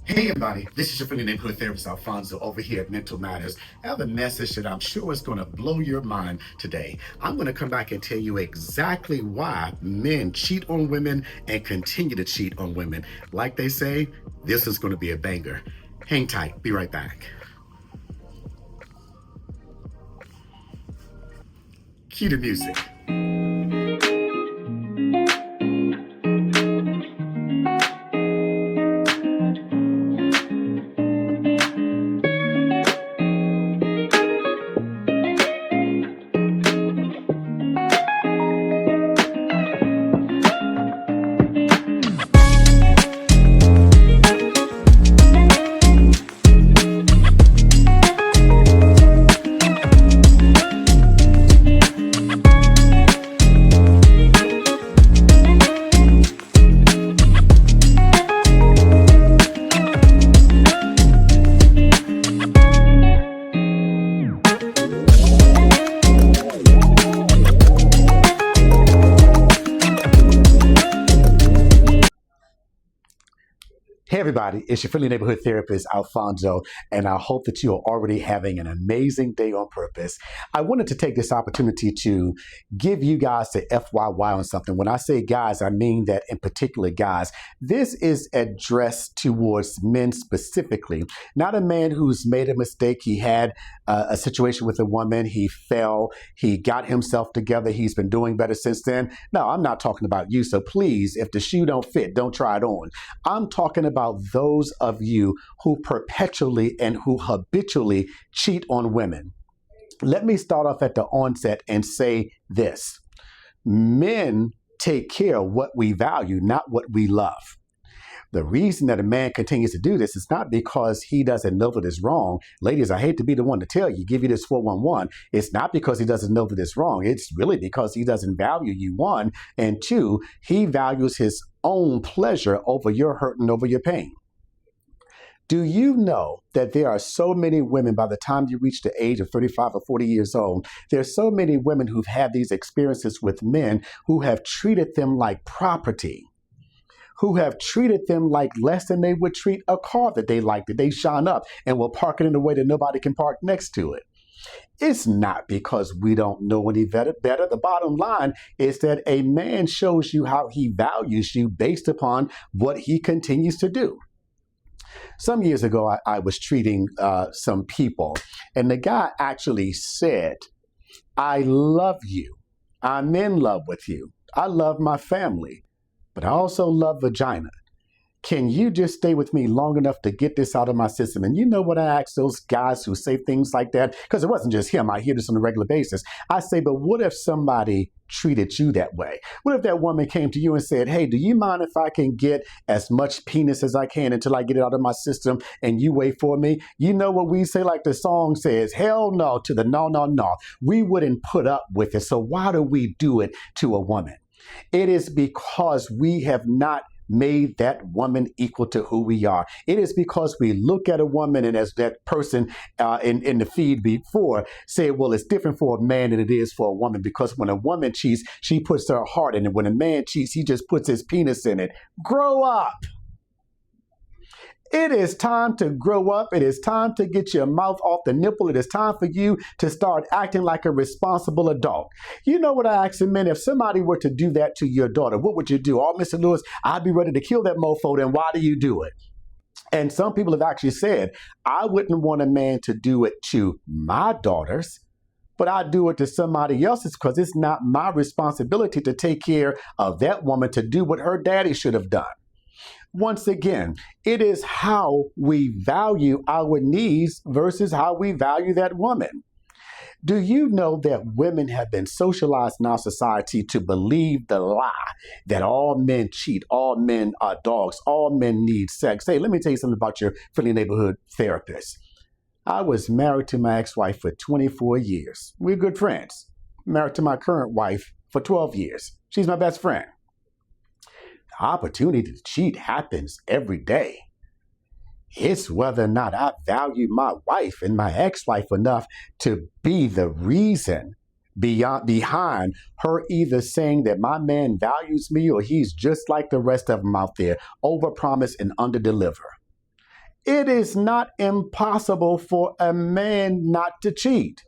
Hey everybody, this is your friendly neighborhood therapist Alfonso over here at Mental Matters. I have a message that I'm sure is going to blow your mind today. I'm going to come back and tell you exactly why men cheat on women and continue to cheat on women. Like they say, this is going to be a banger. Hang tight, be right back. Cue the music. Hey everybody, it's your friendly neighborhood therapist Alfonso, and I hope that you are already having an amazing day on purpose. I wanted to take this opportunity to give you guys the FYI on something. When I say guys, I mean that in particular guys. This is addressed towards men specifically, not a man who's made a mistake. He had a situation with a woman, he fell, he got himself together, he's been doing better since then. No, I'm not talking about you, so please, if the shoe don't fit, don't try it on. I'm talking about those of you who perpetually and who habitually cheat on women. Let me start off at the onset and say this. Men take care of what we value, not what we love. The reason that a man continues to do this is not because he doesn't know that it's wrong. Ladies, I hate to be the one to tell you, give you this 411. It's not because he doesn't know that it's wrong. It's really because he doesn't value you, one. And two, he values his own pleasure over your hurt and over your pain. Do you know that there are so many women by the time you reach the age of 35 or 40 years old, there's so many women who've had these experiences with men who have treated them like property, who have treated them like less than they would treat a car that they like, that they shine up and will park it in a way that nobody can park next to it. It's not because we don't know any better. The bottom line is that a man shows you how he values you based upon what he continues to do. Some years ago, I was treating some people, and the guy actually said, I love you. I'm in love with you. I love my family, but I also love vagina. Can you just stay with me long enough to get this out of my system? And you know what I ask those guys who say things like that? Because it wasn't just him. I hear this on a regular basis. I say, but what if somebody treated you that way? What if that woman came to you and said, hey, do you mind if I can get as much penis as I can until I get it out of my system and you wait for me? You know what we say, like the song says, hell no to the no, no, no. We wouldn't put up with it. So why do we do it to a woman? It is because we have not made that woman equal to who we are. It is because we look at a woman, and as that person in the feed before said, well, it's different for a man than it is for a woman, because when a woman cheats, she puts her heart in it. When a man cheats, he just puts his penis in it. Grow up. It is time to grow up. It is time to get your mouth off the nipple. It is time for you to start acting like a responsible adult. You know what I ask the men? If somebody were to do that to your daughter, what would you do? Oh, Mr. Lewis, I'd be ready to kill that mofo. Then why do you do it? And some people have actually said, I wouldn't want a man to do it to my daughters, but I do it to somebody else's because it's not my responsibility to take care of that woman to do what her daddy should have done. Once again, it is how we value our needs versus how we value that woman. Do you know that women have been socialized in our society to believe the lie that all men cheat, all men are dogs, all men need sex? Hey, let me tell you something about your friendly neighborhood therapist. I was married to my ex-wife for 24 years. We're good friends. Married to my current wife for 12 years. She's my best friend. Opportunity to cheat happens every day. It's whether or not I value my wife and my ex-wife enough to be the reason behind her either saying that my man values me or he's just like the rest of them out there, overpromise and underdeliver. It is not impossible for a man not to cheat.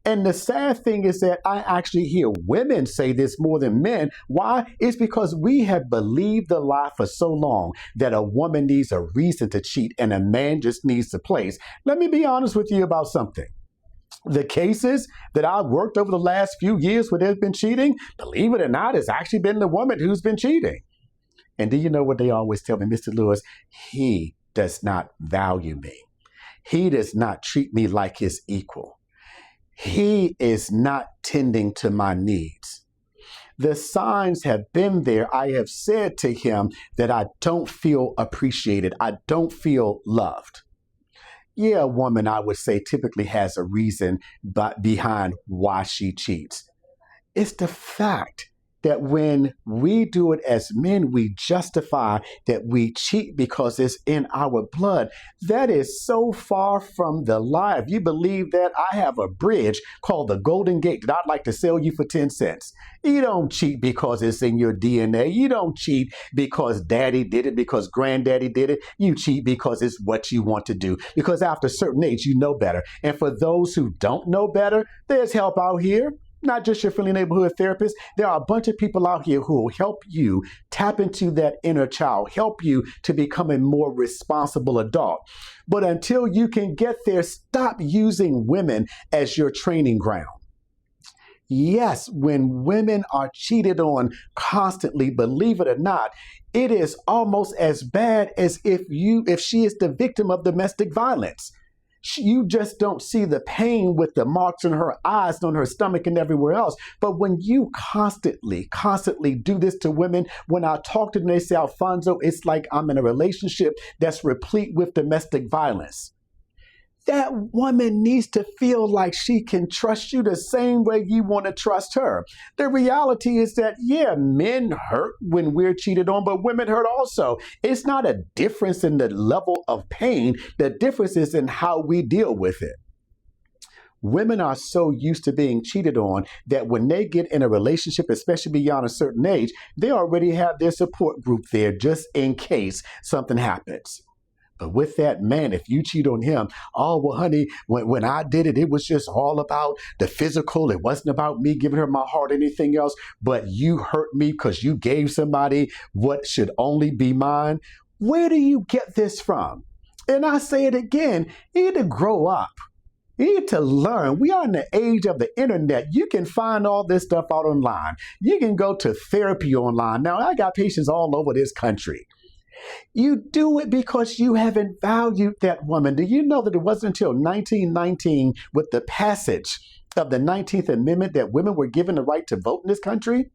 And the sad thing is that I actually hear women say this more than men. Why? It's because we have believed the lie for so long that a woman needs a reason to cheat and a man just needs to place. Let me be honest with you about something. The cases that I've worked over the last few years where there's been cheating, believe it or not, it's actually been the woman who's been cheating. And do you know what they always tell me, Mr. Lewis? He does not value me. He does not treat me like his equal. He is not tending to my needs. The signs have been there. I have said to him that I don't feel appreciated. I don't feel loved. Yeah, a woman, I would say, typically has a reason behind why she cheats. It's the fact that when we do it as men, we justify that we cheat because it's in our blood. That is so far from the lie. If you believe that, I have a bridge called the Golden Gate that I'd like to sell you for 10 cents. You don't cheat because it's in your DNA. You don't cheat because daddy did it, because granddaddy did it. You cheat because it's what you want to do. Because after a certain age, you know better. And for those who don't know better, there's help out here. Not just your friendly neighborhood therapist. There are a bunch of people out here who will help you tap into that inner child, help you to become a more responsible adult. But until you can get there, stop using women as your training ground. Yes, when women are cheated on constantly, believe it or not, it is almost as bad as if she is the victim of domestic violence. You just don't see the pain with the marks on her eyes, on her stomach, and everywhere else. But when you constantly do this to women, when I talk to them, they say, Alfonso, it's like I'm in a relationship that's replete with domestic violence. That woman needs to feel like she can trust you the same way you want to trust her. The reality is that, yeah, men hurt when we're cheated on, but women hurt also. It's not a difference in the level of pain. The difference is in how we deal with it. Women are so used to being cheated on that when they get in a relationship, especially beyond a certain age, they already have their support group there just in case something happens. But with that man, if you cheat on him, oh, well, honey, when I did it, it was just all about the physical. It wasn't about me giving her my heart or anything else. But you hurt me because you gave somebody what should only be mine. Where do you get this from? And I say it again, you need to grow up. You need to learn. We are in the age of the internet. You can find all this stuff out online. You can go to therapy online. Now, I got patients all over this country. You do it because you haven't valued that woman. Do you know that it wasn't until 1919 with the passage of the 19th Amendment that women were given the right to vote in this country?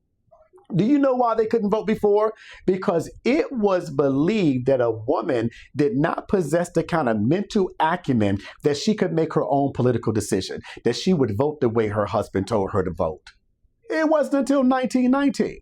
Do you know why they couldn't vote before? Because it was believed that a woman did not possess the kind of mental acumen that she could make her own political decision, that she would vote the way her husband told her to vote. It wasn't until 1919.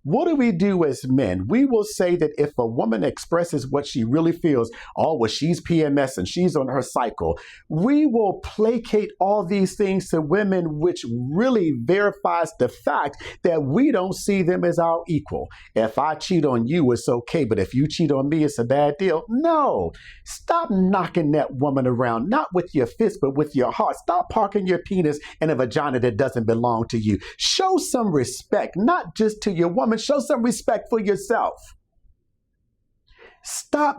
What do we do as men? We will say that if a woman expresses what she really feels, oh, well, she's PMS and she's on her cycle, we will placate all these things to women, which really verifies the fact that we don't see them as our equal. If I cheat on you, it's okay, but if you cheat on me, it's a bad deal. No, stop knocking that woman around, not with your fist, but with your heart. Stop parking your penis in a vagina that doesn't belong to you. Show some respect, not just to your woman, show some respect for yourself. Stop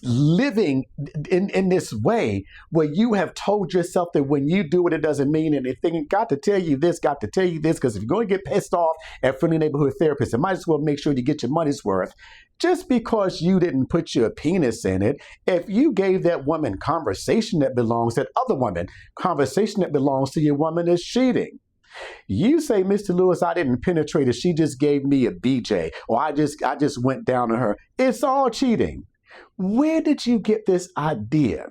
living in this way where you have told yourself that when you do it, it doesn't mean anything. Got to tell you this, because if you're going to get pissed off at friendly neighborhood therapists, you might as well make sure you get your money's worth. Just because you didn't put your penis in it, if you gave that woman conversation that belongs to that other woman, conversation that belongs to your woman is cheating. You say, Mr. Lewis, I didn't penetrate her. She just gave me a BJ, or I just went down on her. It's all cheating. Where did you get this idea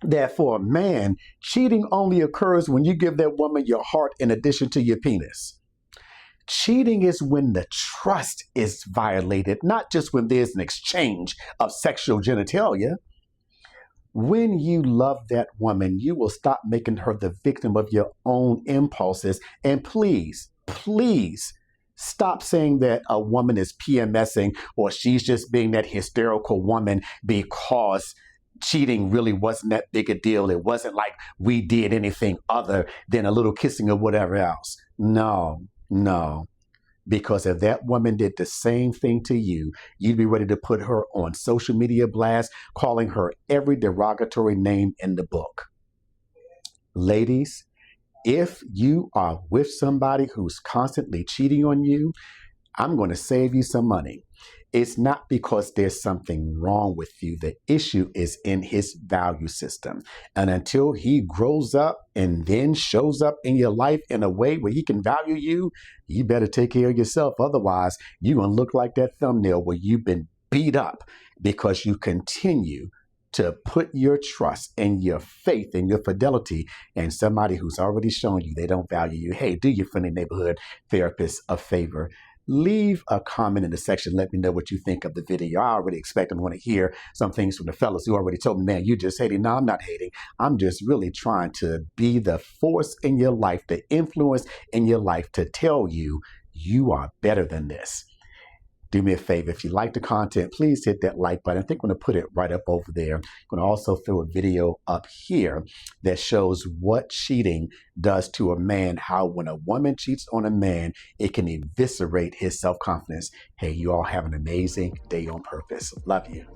that for a man, cheating only occurs when you give that woman your heart in addition to your penis? Cheating is when the trust is violated, not just when there's an exchange of sexual genitalia. When you love that woman, you will stop making her the victim of your own impulses. And please, please Stop saying that a woman is PMSing or she's just being that hysterical woman because cheating really wasn't that big a deal. It wasn't like we did anything other than a little kissing or whatever else. No, no. Because if that woman did the same thing to you, you'd be ready to put her on social media blast, calling her every derogatory name in the book. Ladies, if you are with somebody who's constantly cheating on you, I'm going to save you some money. It's not because there's something wrong with you. The issue is in his value system. And until he grows up and then shows up in your life in a way where he can value you, you better take care of yourself. Otherwise, you're going to look like that thumbnail where you've been beat up because you continue to put your trust and your faith and your fidelity in somebody who's already shown you they don't value you. Hey, do your friendly neighborhood therapist a favor. Leave a comment in the section. Let me know what you think of the video. I already expect and want to hear some things from the fellas who already told me, man, you just hating. No, I'm not hating. I'm just really trying to be the force in your life, the influence in your life to tell you you are better than this. Do me a favor. If you like the content, please hit that like button. I think I'm going to put it right up over there. I'm going to also throw a video up here that shows what cheating does to a man, how when a woman cheats on a man, it can eviscerate his self-confidence. Hey, you all have an amazing day on purpose. Love you.